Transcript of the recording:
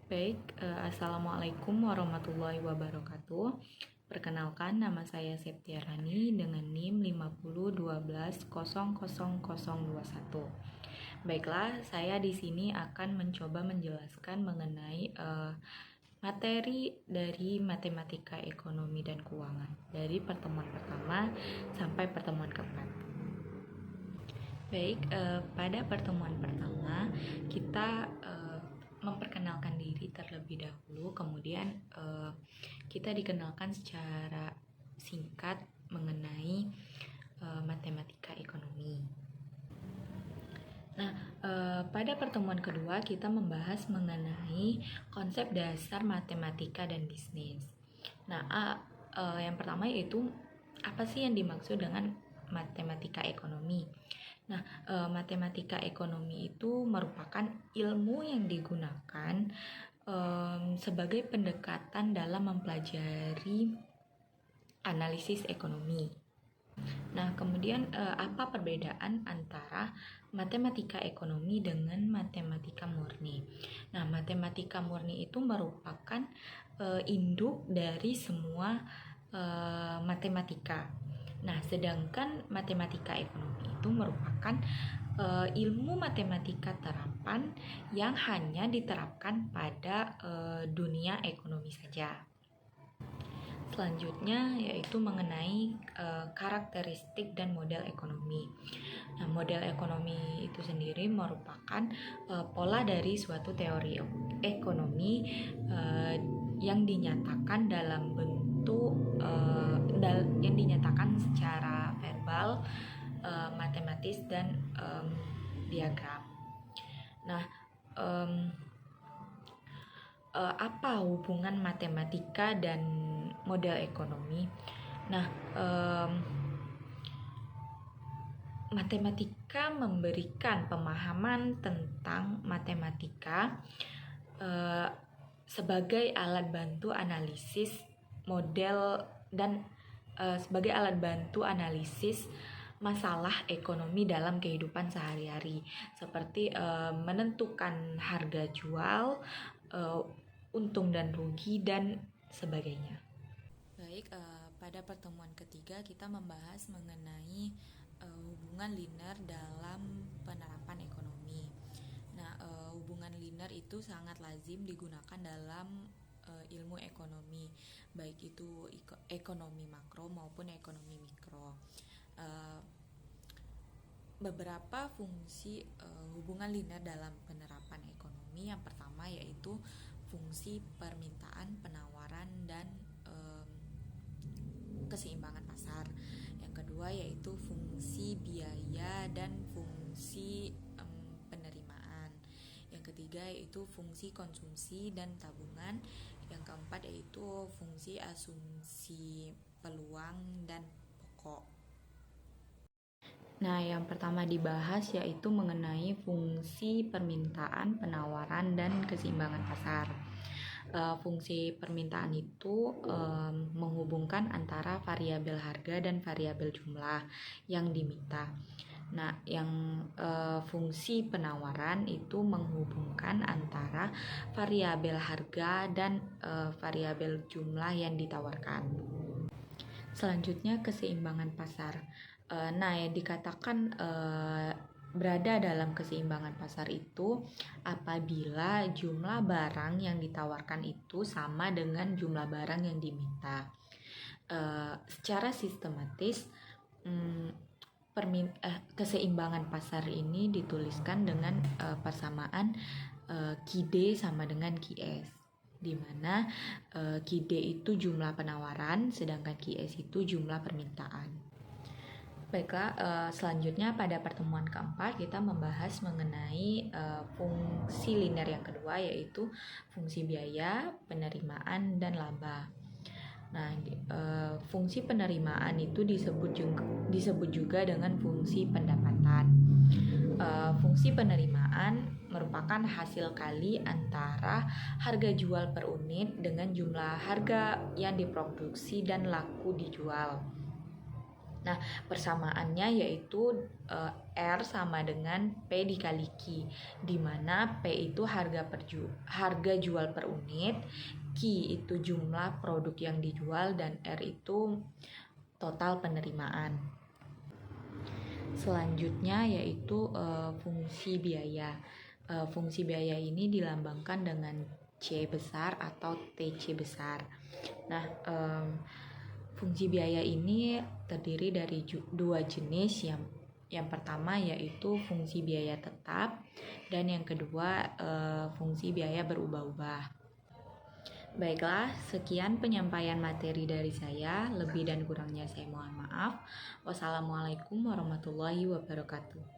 Baik, Assalamualaikum warahmatullahi wabarakatuh. Perkenalkan, nama saya Septiarani dengan NIM 5012000021. Baiklah, saya di sini akan mencoba menjelaskan mengenai materi dari matematika ekonomi dan keuangan dari pertemuan pertama sampai pertemuan keempat. Baik, pada pertemuan pertama kita memperkenalkan diri terlebih dahulu, kemudian kita dikenalkan secara singkat mengenai matematika ekonomi. Nah, pada pertemuan kedua kita membahas mengenai konsep dasar matematika dan bisnis. Nah, yang pertama yaitu apa sih yang dimaksud dengan matematika ekonomi? Nah, matematika ekonomi itu merupakan ilmu yang digunakan sebagai pendekatan dalam mempelajari analisis ekonomi. Nah, kemudian apa perbedaan antara matematika ekonomi dengan matematika murni? Nah, matematika murni itu merupakan induk dari semua matematika. Nah, sedangkan matematika ekonomi itu merupakan ilmu matematika terapan yang hanya diterapkan pada dunia ekonomi saja. Selanjutnya yaitu mengenai karakteristik dan model ekonomi. Nah, model ekonomi itu sendiri merupakan pola dari suatu teori ekonomi yang dinyatakan dalam bentuk yang dinyatakan secara verbal, matematis dan diagram. Nah, apa hubungan matematika dan model ekonomi? Nah, matematika memberikan pemahaman tentang matematika sebagai alat bantu analisis model dan sebagai alat bantu analisis masalah ekonomi dalam kehidupan sehari-hari, seperti menentukan harga jual, untung dan rugi, dan sebagainya. Baik, pada pertemuan ketiga kita membahas mengenai hubungan linear dalam penerapan ekonomi. Nah, hubungan linear itu sangat lazim digunakan dalam ilmu ekonomi, baik itu ekonomi makro maupun ekonomi mikro. Beberapa fungsi hubungan linear dalam penerapan ekonomi. Yang pertama yaitu fungsi permintaan, penawaran, dan keseimbangan pasar. Yang kedua yaitu fungsi biaya dan fungsi penerimaan. Yang ketiga yaitu fungsi konsumsi dan tabungan. Yang keempat yaitu fungsi asumsi peluang dan pokok. Nah, yang pertama dibahas yaitu mengenai fungsi permintaan, penawaran, dan keseimbangan pasar. Fungsi permintaan itu menghubungkan antara variabel harga dan variabel jumlah yang diminta. Nah, yang fungsi penawaran itu menghubungkan antara variabel harga dan variabel jumlah yang ditawarkan. Selanjutnya keseimbangan pasar. Nah, yang dikatakan berada dalam keseimbangan pasar itu apabila jumlah barang yang ditawarkan itu sama dengan jumlah barang yang diminta. Secara sistematis keseimbangan pasar ini dituliskan dengan persamaan QD sama dengan QS, di mana QD itu jumlah penawaran sedangkan QS itu jumlah permintaan. Baiklah, selanjutnya pada pertemuan keempat kita membahas mengenai fungsi linear yang kedua yaitu fungsi biaya, penerimaan, dan laba. Nah, fungsi penerimaan itu disebut juga dengan fungsi pendapatan. Fungsi penerimaan merupakan hasil kali antara harga jual per unit dengan jumlah harga yang diproduksi dan laku dijual. Nah, persamaannya yaitu R sama dengan P dikali Q, di mana P itu harga jual per unit, Q itu jumlah produk yang dijual, dan R itu total penerimaan. Selanjutnya yaitu fungsi biaya. Fungsi biaya ini dilambangkan dengan C besar atau TC besar. Nah, fungsi biaya ini terdiri dari dua jenis. Yang pertama yaitu fungsi biaya tetap, dan yang kedua fungsi biaya berubah-ubah. Baiklah, sekian penyampaian materi dari saya. Lebih dan kurangnya saya mohon maaf. Wassalamualaikum warahmatullahi wabarakatuh.